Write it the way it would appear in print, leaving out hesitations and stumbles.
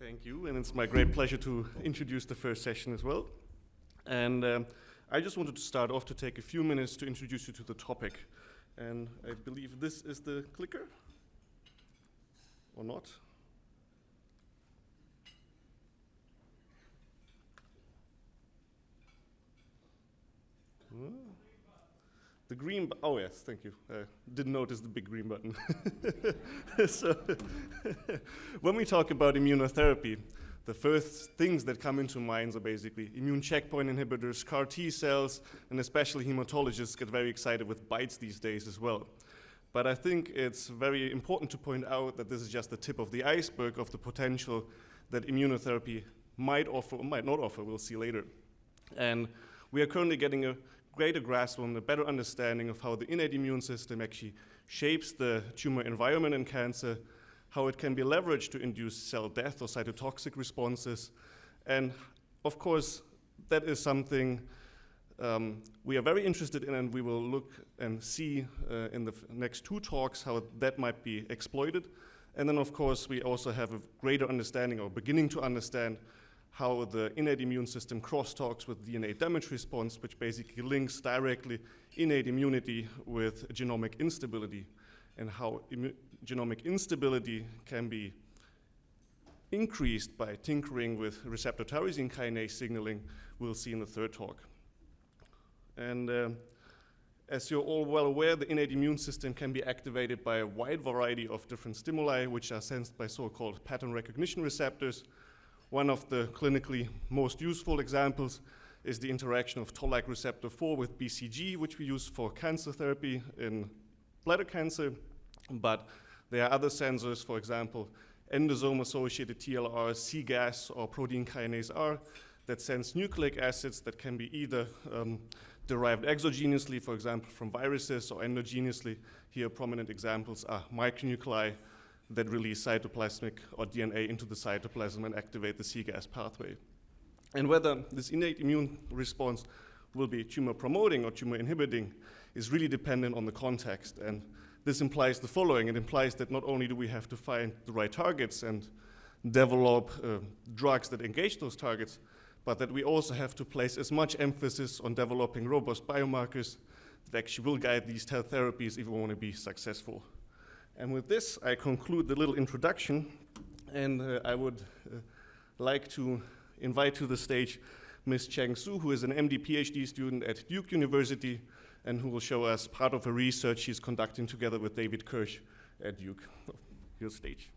Thank you, and it's my great pleasure to introduce the first session as well. And I just wanted to start off to take a few minutes to introduce you to the topic. And I believe this is the clicker, or not? The green, oh yes, thank you. Didn't notice the big green button. So, when we talk about immunotherapy, the first things that come into minds are basically immune checkpoint inhibitors, CAR T cells, and especially hematologists get very excited with BiTEs these days as well. But I think it's very important to point out that this is just the tip of the iceberg of the potential that immunotherapy might offer or might not offer, we'll see later. And we are currently getting a greater grasp on a better understanding of how the innate immune system actually shapes the tumor environment in cancer, how it can be leveraged to induce cell death or cytotoxic responses. And of course, that is something we are very interested in, and we will look and see in the next two talks how that might be exploited. And then of course, we also have a greater understanding, or beginning to understand, how the innate immune system crosstalks with DNA damage response, which basically links directly innate immunity with genomic instability, and how genomic instability can be increased by tinkering with receptor tyrosine kinase signaling, we'll see in the third talk. And as you're all well aware, the innate immune system can be activated by a wide variety of different stimuli, which are sensed by so-called pattern recognition receptors. One of the clinically most useful examples is the interaction of toll-like receptor 4 with BCG, which we use for cancer therapy in bladder cancer. But there are other sensors, for example, endosome-associated TLR, cGAS, or protein kinase R, that sense nucleic acids that can be either derived exogenously, for example, from viruses, or endogenously. Here, prominent examples are micronuclei that release cytoplasmic or DNA into the cytoplasm and activate the cGAS pathway. And whether this innate immune response will be tumor promoting or tumor inhibiting is really dependent on the context. And this implies the following. It implies that not only do we have to find the right targets and develop drugs that engage those targets, but that we also have to place as much emphasis on developing robust biomarkers that actually will guide these therapies if we want to be successful. And with this, I conclude the little introduction, and I would like to invite to the stage Ms. Cheng Su, who is an MD PhD student at Duke University, and who will show us part of her research she's conducting together with David Kirsch at Duke. Your stage.